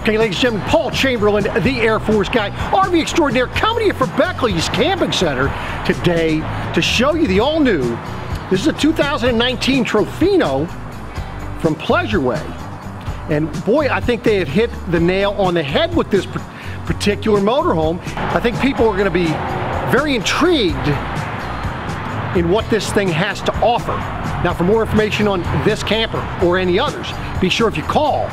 Okay, ladies and gentlemen, Paul Chamberlain, the Air Force guy, RV extraordinaire, coming to you from Beckley's Camping Center today to show you the all-new, this is a 2019 Tofino from Pleasureway. And boy, I think they have hit the nail on the head with this particular motorhome. I think people are going to be very intrigued in what this thing has to offer. Now, for more information on this camper or any others, be sure if you call,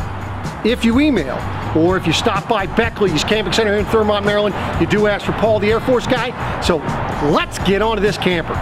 if you email, or if you stop by Beckley's Camping Center in Thurmont, Maryland, you do ask for Paul, the Air Force guy. So let's get on to this camper.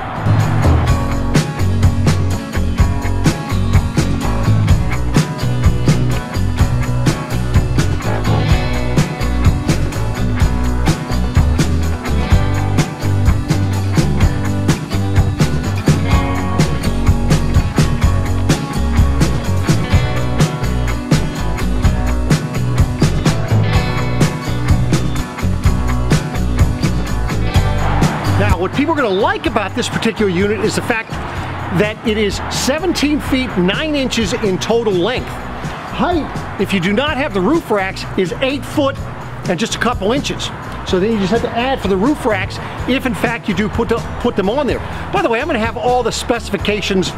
What people are going to like about this particular unit is the fact that it is 17 feet 9 inches in total length. Height, if you do not have the roof racks, is 8 foot and just a couple inches. So then you just have to add for the roof racks if in fact you do put them on there. By the way, I'm going to have all the specifications,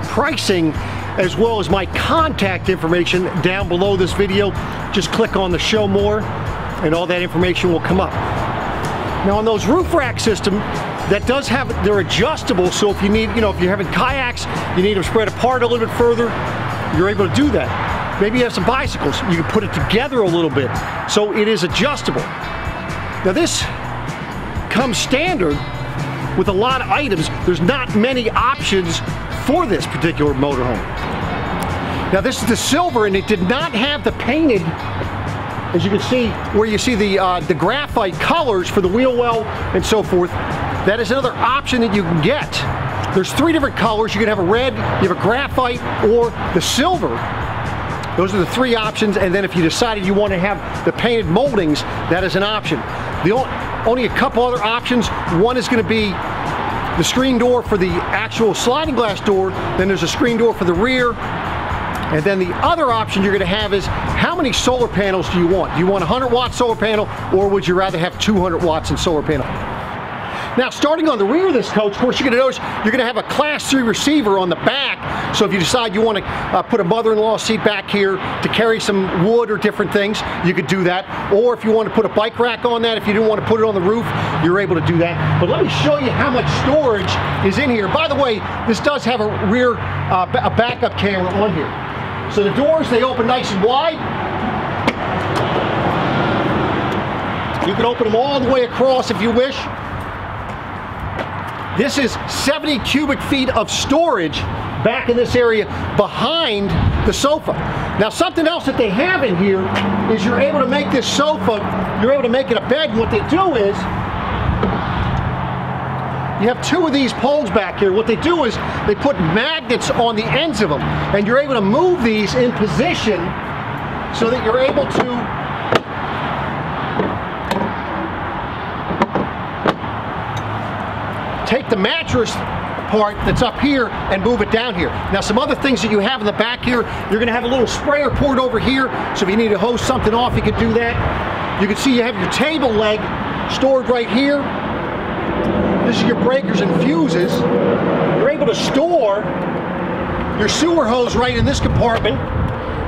pricing, as well as my contact information down below this video. Just click on the show more and all that information will come up. Now on those roof rack system, that does have, they're adjustable, so if you need, if you're having kayaks, you need them spread apart a little bit further, you're able to do that. Maybe you have some bicycles, you can put it together a little bit, so it is adjustable. Now this comes standard with a lot of items. There's not many options for this particular motorhome. Now this is the silver, and it did not have the painted, as you can see, where you see the graphite colors for the wheel well and so forth. That is another option that you can get. There's 3 different colors. You can have a red, you have a graphite, or the silver. Those are the 3 options, and then if you decided you want to have the painted moldings, that is an option. Only a couple other options. One is going to be the screen door for the actual sliding glass door, then there's a screen door for the rear. And then the other option you're going to have is, how many solar panels do you want? Do you want a 100-watt solar panel, or would you rather have 200 watts in solar panel? Now, starting on the rear of this coach, of course, you're going to notice you're going to have a Class 3 receiver on the back. So if you decide you want to put a mother-in-law seat back here to carry some wood or different things, you could do that. Or if you want to put a bike rack on that, if you didn't want to put it on the roof, you're able to do that. But let me show you how much storage is in here. By the way, this does have a rear, a backup camera on here. So the doors, they open nice and wide. You can open them all the way across if you wish. This is 70 cubic feet of storage back in this area behind the sofa. Now something else that they have in here is you're able to make this sofa, you're able to make it a bed. And what they do is, you have 2 of these poles back here. What they do is they put magnets on the ends of them, and you're able to move these in position so that you're able to take the mattress part that's up here and move it down here. Now some other things that you have in the back here, you're going to have a little sprayer port over here, so if you need to hose something off, you can do that. You can see you have your table leg stored right here. This is your breakers and fuses. You're able to store your sewer hose right in this compartment.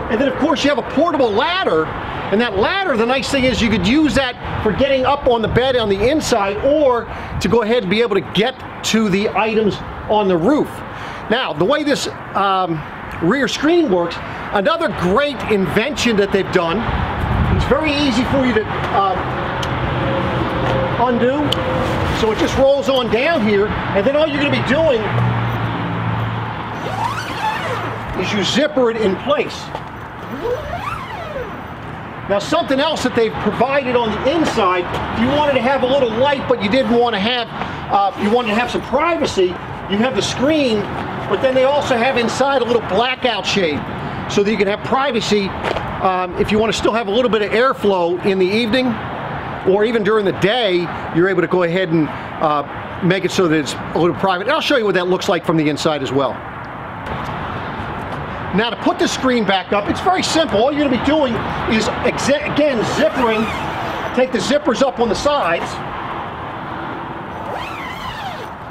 And then of course you have a portable ladder. And that ladder, the nice thing is you could use that for getting up on the bed on the inside, or to go ahead and be able to get to the items on the roof. Now, the way this rear screen works, another great invention that they've done, it's very easy for you to undo. So it just rolls on down here, and then all you're going to be doing is you zipper it in place. Now something else that they've provided on the inside, if you wanted to have a little light but you didn't want to have, you wanted to have some privacy, you have the screen, but then they also have inside a little blackout shade so that you can have privacy if you want to still have a little bit of airflow in the evening, or even during the day, you're able to go ahead and make it so that it's a little private. And I'll show you what that looks like from the inside as well. Now to put the screen back up, it's very simple. All you're going to be doing is, again, zippering. Take the zippers up on the sides.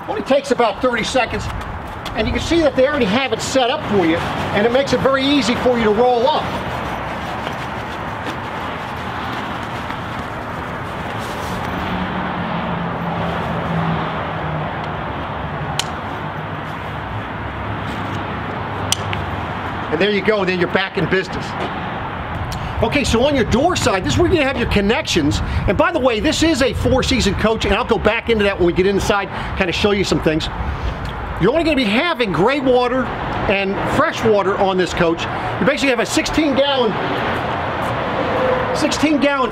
Only takes about 30 seconds. And you can see that they already have it set up for you, and it makes it very easy for you to roll up. And there you go, then you're back in business. Okay, so on your door side, this is where you're gonna have your connections. And by the way, this is a 4-season coach, and I'll go back into that when we get inside, kind of show you some things. You're only gonna be having gray water and fresh water on this coach. You basically have a 16-gallon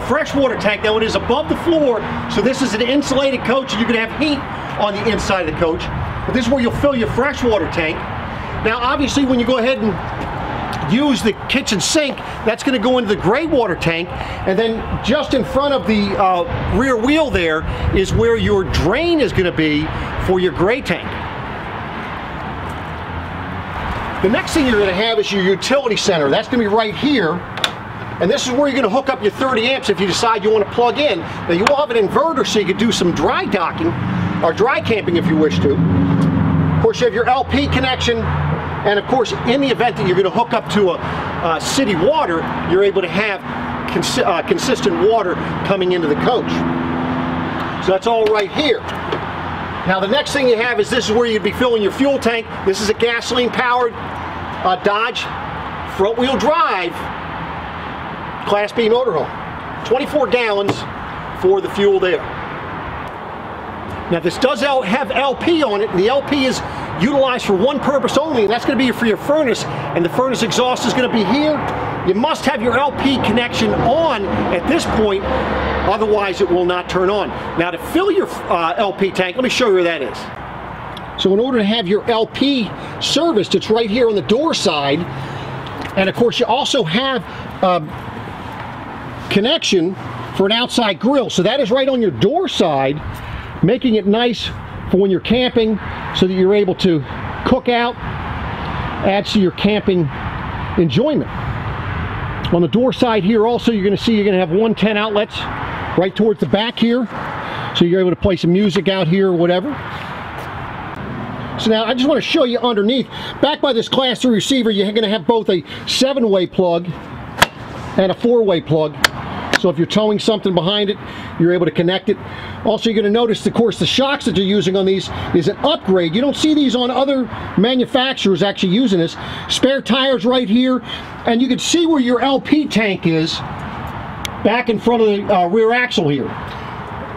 freshwater tank. Now it is above the floor, so this is an insulated coach, and you're gonna have heat on the inside of the coach. But this is where you'll fill your freshwater tank. Now obviously when you go ahead and use the kitchen sink, that's going to go into the gray water tank, and then just in front of the rear wheel there is where your drain is going to be for your gray tank. The next thing you're going to have is your utility center. That's going to be right here, and this is where you're going to hook up your 30 amps if you decide you want to plug in. Now you will have an inverter so you can do some dry docking or dry camping if you wish to. Of course you have your LP connection. And of course, in the event that you're going to hook up to a city water, you're able to have consistent water coming into the coach. So that's all right here. Now the next thing you have is this is where you'd be filling your fuel tank. This is a gasoline-powered Dodge front-wheel drive Class B motorhome. 24 gallons for the fuel there. Now this does have LP on it, and the LP is utilized for one purpose only, and that's going to be for your furnace, and the furnace exhaust is going to be here. You must have your LP connection on at this point, otherwise it will not turn on. Now to fill your LP tank, let me show you where that is. So in order to have your LP serviced, it's right here on the door side, and of course you also have a connection for an outside grill, so that is right on your door side, making it nice for when you're camping so that you're able to cook out, adds to your camping enjoyment. On the door side here also you're going to see you're going to have 110 outlets right towards the back here, so you're able to play some music out here or whatever. So now I just want to show you underneath. Back by this Class 3 receiver you're going to have both a 7-way plug and a 4-way plug. So if you're towing something behind it, you're able to connect it. Also, you're going to notice, of course, the shocks that they're using on these is an upgrade. You don't see these on other manufacturers actually using this. Spare tires right here, and you can see where your LP tank is back in front of the rear axle here.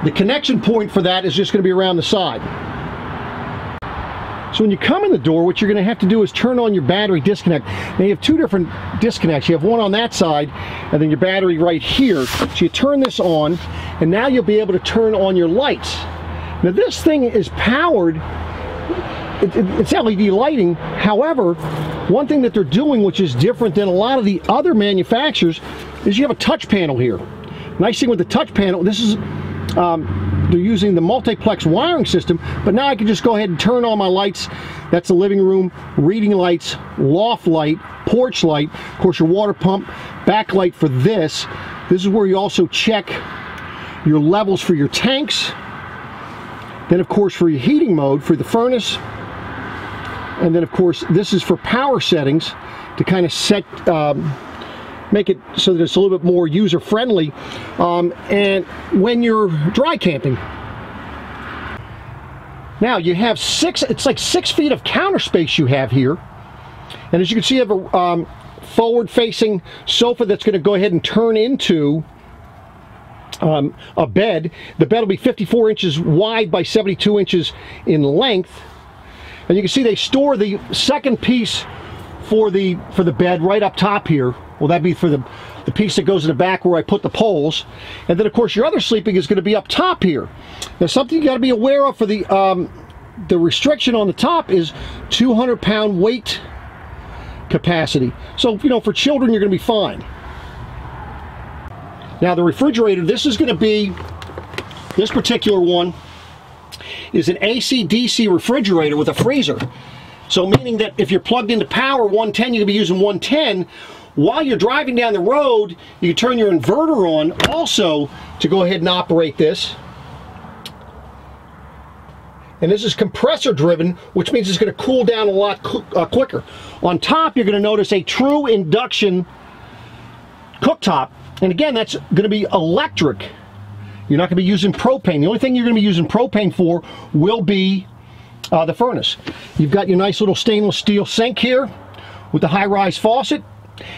The connection point for that is just going to be around the side. So when you come in the door, what you're going to have to do is turn on your battery disconnect. Now you have two different disconnects. You have one on that side, and then your battery right here. So you turn this on, and now you'll be able to turn on your lights. Now this thing is powered, it's LED lighting. However, one thing that they're doing, which is different than a lot of the other manufacturers, is you have a touch panel here. Nice thing with the touch panel, this is, they're using the multiplex wiring system, but now I can just go ahead and turn on my lights. That's the living room, reading lights, loft light, porch light, of course your water pump, backlight for this. This is where you also check your levels for your tanks. Then of course for your heating mode, for the furnace. And then of course this is for power settings to kind of set, make it so that it's a little bit more user-friendly and when you're dry camping. Now you have it's like 6 feet of counter space you have here, and as you can see you have a forward-facing sofa that's going to go ahead and turn into a bed. The bed will be 54 inches wide by 72 inches in length, and you can see they store the second piece for the bed right up top here. Well, that'd be for the piece that goes in the back where I put the poles. And then of course your other sleeping is going to be up top here. Now something you got to be aware of for the restriction on the top is 200-pound weight capacity. So, you know, for children you're going to be fine. Now the refrigerator, this is going to be, this particular one is an AC/DC refrigerator with a freezer. So meaning that if you're plugged into power 110, you're going to be using 110. While you're driving down the road, you can turn your inverter on also to go ahead and operate this. And this is compressor driven, which means it's going to cool down a lot quicker. On top, you're going to notice a true induction cooktop. And again, that's going to be electric. You're not going to be using propane. The only thing you're going to be using propane for will be the furnace. You've got your nice little stainless steel sink here with the high-rise faucet.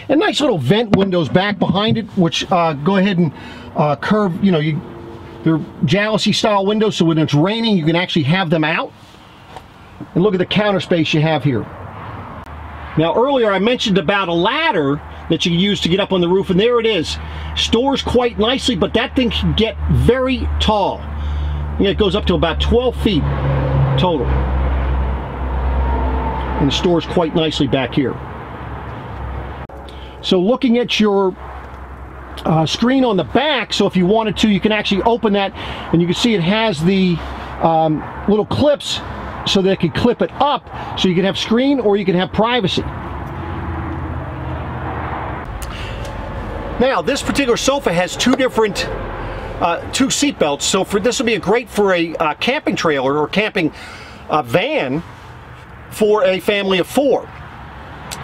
And nice little vent windows back behind it, which go ahead and curve, you know, they're jalousie style windows, so when it's raining you can actually have them out. And look at the counter space you have here. Now earlier I mentioned about a ladder that you can use to get up on the roof, and there it is. Stores quite nicely, but that thing can get very tall. Yeah, it goes up to about 12 feet total. And it stores quite nicely back here. So looking at your screen on the back, so if you wanted to, you can actually open that, and you can see it has the little clips so that it can clip it up, so you can have screen or you can have privacy. Now this particular sofa has two different two seat belts, so this will be great for a camping trailer or camping van for a family of 4.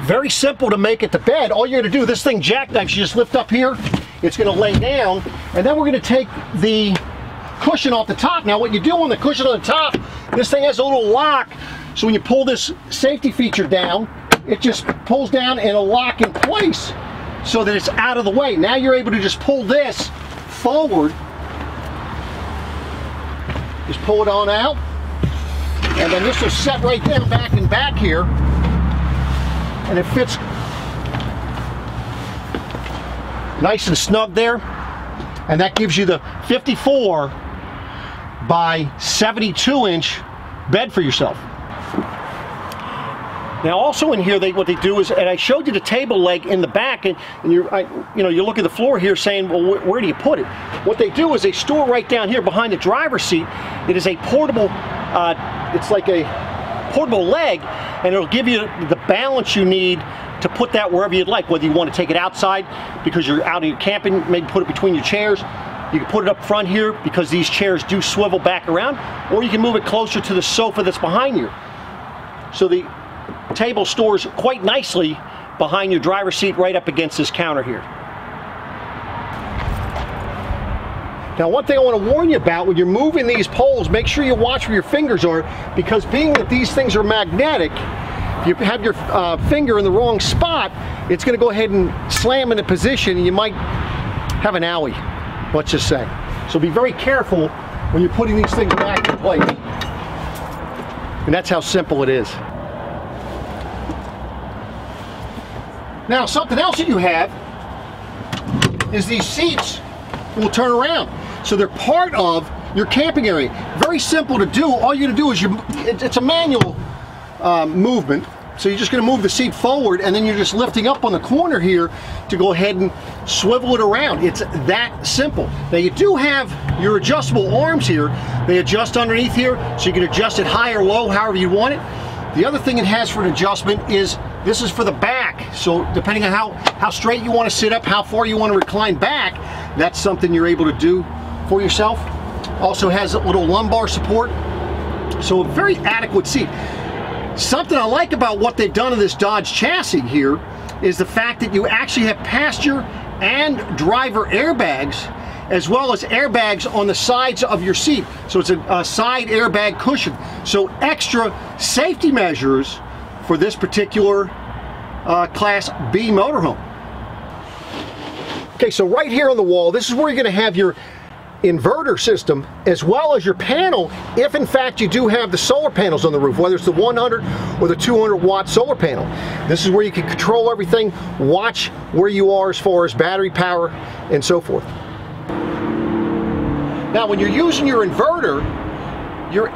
Very simple to make it to bed. All you're going to do, this thing jackknives, you just lift up here, it's going to lay down, and then we're going to take the cushion off the top. Now what you do on the cushion on the top, this thing has a little lock, so when you pull this safety feature down, it just pulls down and it'll lock in place so that it's out of the way. Now you're able to just pull this forward, just pull it on out, and then this will set right down back here, and it fits nice and snug there, and that gives you the 54 by 72 inch bed for yourself. Now also in here, what they do is, and I showed you the table leg in the back, and you look at the floor here saying, well, where do you put it? What they do is they store right down here behind the driver's seat. It is a portable, it's like a portable leg, and it'll give you the balance you need to put that wherever you'd like, whether you want to take it outside because you're out and you're camping, maybe put it between your chairs. You can put it up front here because these chairs do swivel back around, or you can move it closer to the sofa that's behind you. So the table stores quite nicely behind your driver's seat right up against this counter here. Now one thing I want to warn you about, when you're moving these poles, make sure you watch where your fingers are, because being that these things are magnetic, if you have your finger in the wrong spot, it's going to go ahead and slam into position and you might have an owie, let's just say. So be very careful when you're putting these things back in place. And that's how simple it is. Now something else that you have is these seats will turn around. So they're part of your camping area. Very simple to do. All you're going to do is it's a manual movement. So you're just going to move the seat forward, and then you're just lifting up on the corner here to go ahead and swivel it around. It's that simple. Now you do have your adjustable arms here. They adjust underneath here, so you can adjust it high or low, however you want it. The other thing it has for an adjustment is this is for the back. So depending on how straight you want to sit up, how far you want to recline back, that's something you're able to do for yourself. Also has a little lumbar support. So a very adequate seat. Something I like about what they've done in this Dodge chassis here is the fact that you actually have passenger and driver airbags, as well as airbags on the sides of your seat. So it's a side airbag cushion. So extra safety measures for this particular Class B motorhome. Okay, so right here on the wall, this is where you're going to have your inverter system, as well as your panel, if in fact you do have the solar panels on the roof, whether it's the 100 or the 200 watt solar panel. This is where you can control everything, watch where you are as far as battery power and so forth. Now when you're using your inverter,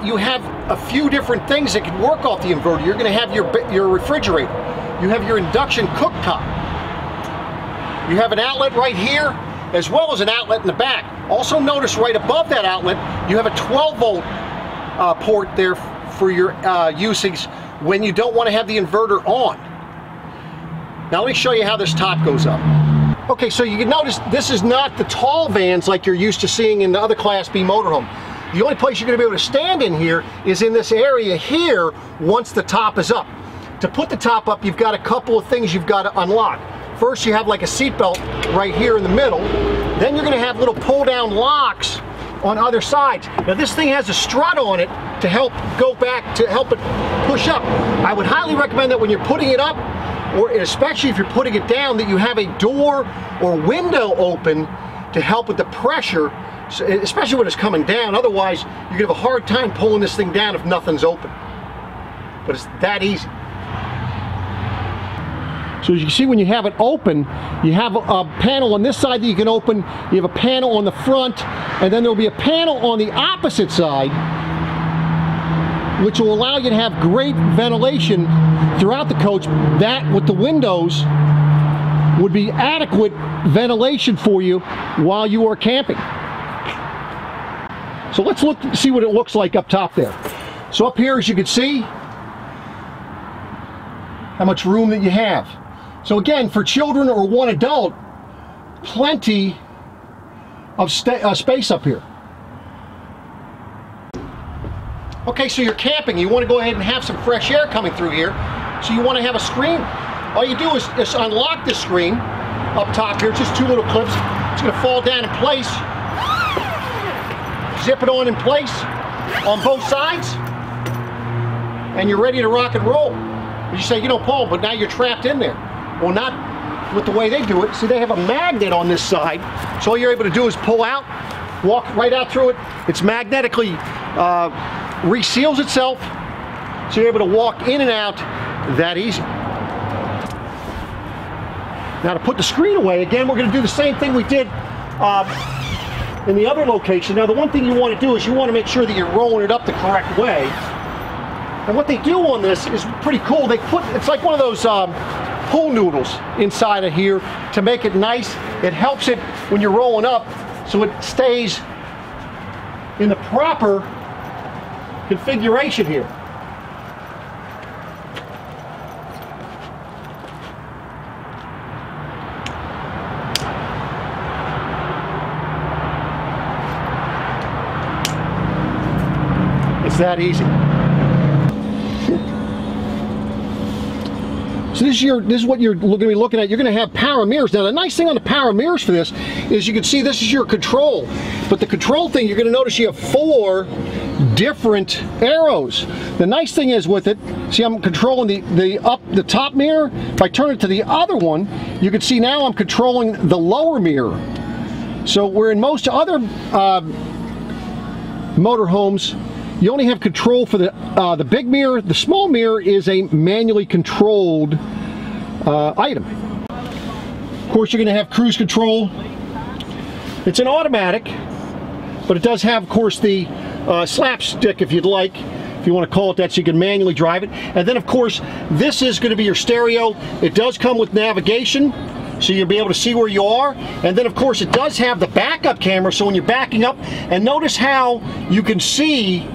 you have a few different things that can work off the inverter. You're going to have your refrigerator, you have your induction cooktop, you have an outlet right here, as well as an outlet in the back. Also notice right above that outlet, you have a 12 volt port there for your usage when you don't want to have the inverter on. Now let me show you how this top goes up. Okay, so you can notice this is not the tall vans like you're used to seeing in the other Class B motorhome. The only place you're going to be able to stand in here is in this area here once the top is up. To put the top up, you've got a couple of things you've got to unlock. First, you have like a seat belt right here in the middle. Then you're going to have little pull-down locks on other sides. Now this thing has a strut on it to help go back, to help it push up. I would highly recommend that when you're putting it up, or especially if you're putting it down, that you have a door or window open to help with the pressure, especially when it's coming down. Otherwise, you're going to have a hard time pulling this thing down if nothing's open. But it's that easy. So as you can see, when you have it open, you have a panel on this side that you can open, you have a panel on the front, and then there'll be a panel on the opposite side, which will allow you to have great ventilation throughout the coach. That, with the windows, would be adequate ventilation for you while you are camping. So let's see what it looks like up top there. So up here, as you can see, how much room that you have. So again, for children or one adult, plenty of space up here. Okay, so you're camping, you want to go ahead and have some fresh air coming through here, so you want to have a screen. All you do is just unlock this screen up top here, just two little clips. It's going to fall down in place. Zip it on in place on both sides, and you're ready to rock and roll. You say, you know, Paul, but now you're trapped in there. Well, not with the way they do it. See, they have a magnet on this side, so all you're able to do is pull out, walk right out through it. It's magnetically reseals itself, so you're able to walk in and out that easy. Now to put the screen away, again, we're going to do the same thing we did in the other location. Now the one thing you want to do is you want to make sure that you're rolling it up the correct way. And what they do on this is pretty cool. They put, it's like one of those pool noodles inside of here to make it nice. It helps it when you're rolling up so it stays in the proper configuration here. It's that easy. So this is what you're going to be looking at. You're going to have power mirrors. Now the nice thing on the power mirrors for this is you can see this is your control. But the control thing, you're going to notice you have 4 different arrows. The nice thing is with it, see I'm controlling the top mirror. If I turn it to the other one, you can see now I'm controlling the lower mirror. So where in most other motorhomes, you only have control for the big mirror. The small mirror is a manually controlled item. Of course, you're going to have cruise control. It's an automatic, but it does have, of course, the slapstick, if you'd like, if you want to call it that, so you can manually drive it. And then, of course, this is going to be your stereo. It does come with navigation, so you'll be able to see where you are. And then, of course, it does have the backup camera, so when you're backing up, and notice how you can see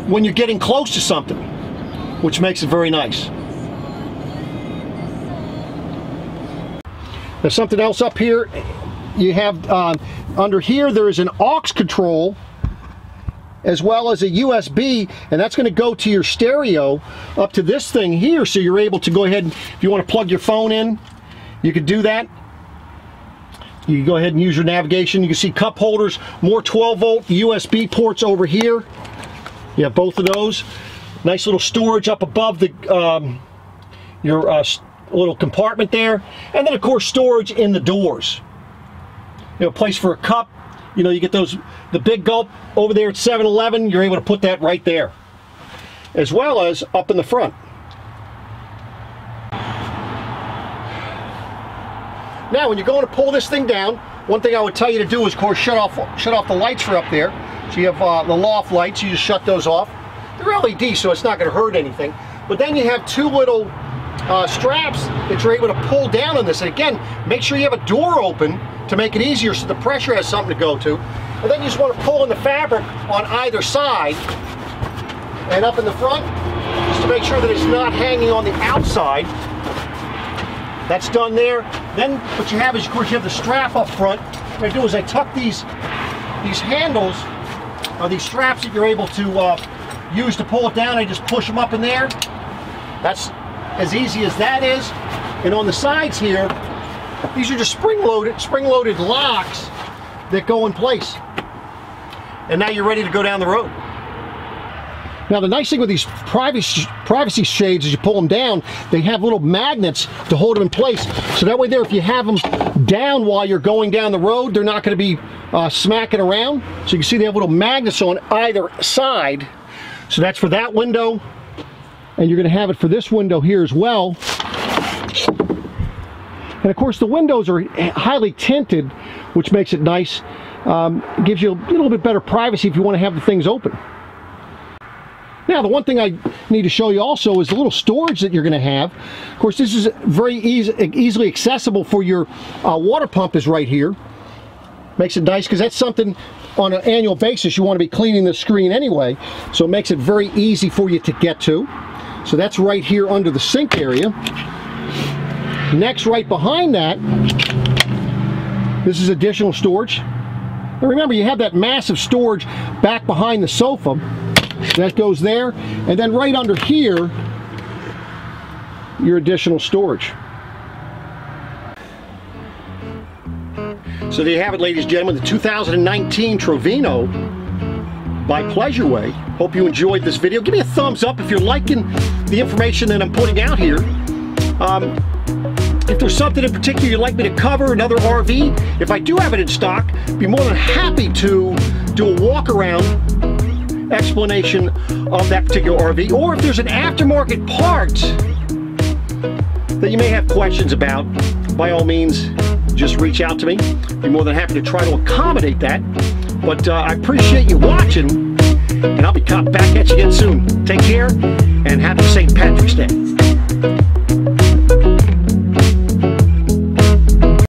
when you're getting close to something, which makes it very nice. There's something else up here. You have under here there is an aux control as well as a USB, and that's going to go to your stereo up to this thing here, so you're able to go ahead and, if you want to plug your phone in, you can do that. You can go ahead and use your navigation. You can see cup holders, more 12-volt USB ports over here. You have both of those. Nice little storage up above the your little compartment there, and then of course storage in the doors. You know, a place for a cup. You know, you get those, the big gulp over there at 7-Eleven. You're able to put that right there, as well as up in the front. Now, when you're going to pull this thing down, one thing I would tell you to do is, of course, shut off the lights for up there. So you have the loft lights, you just shut those off. They're LED, so it's not going to hurt anything. But then you have 2 little straps that you're able to pull down on this. And again, make sure you have a door open to make it easier so the pressure has something to go to. And then you just want to pull in the fabric on either side. And up in the front, just to make sure that it's not hanging on the outside. That's done there. Then what you have is, of course, you have the strap up front. What I do is I tuck these handles, or these straps that you're able to use to pull it down. I just push them up in there. That's as easy as that is. And on the sides here, these are just spring-loaded locks that go in place. And now you're ready to go down the road. Now the nice thing with these privacy shades is you pull them down, they have little magnets to hold them in place. So that way there, if you have them down while you're going down the road, they're not going to be smacking around. So you can see they have little magnets on either side. So that's for that window. And you're going to have it for this window here as well. And of course the windows are highly tinted, which makes it nice. Gives you a little bit better privacy if you want to have the things open. Now, the one thing I need to show you also is the little storage that you're going to have. Of course, this is very easily accessible for your water pump is right here. Makes it nice because that's something on an annual basis you want to be cleaning the screen anyway. So it makes it very easy for you to get to. So that's right here under the sink area. Next, right behind that, this is additional storage. Now remember, you have that massive storage back behind the sofa. That goes there, and then right under here, your additional storage. So there you have it, ladies and gentlemen, the 2019 Tofino by Pleasureway. Hope you enjoyed this video. Give me a thumbs up if you're liking the information that I'm putting out here. If there's something in particular you'd like me to cover, another RV, if I do have it in stock, I'd be more than happy to do a walk around explanation of that particular RV, or if there's an aftermarket part that you may have questions about, by all means just reach out to me. Be more than happy to try to accommodate that. But I appreciate you watching, and I'll be back at you again soon. Take care and happy St. Patrick's Day.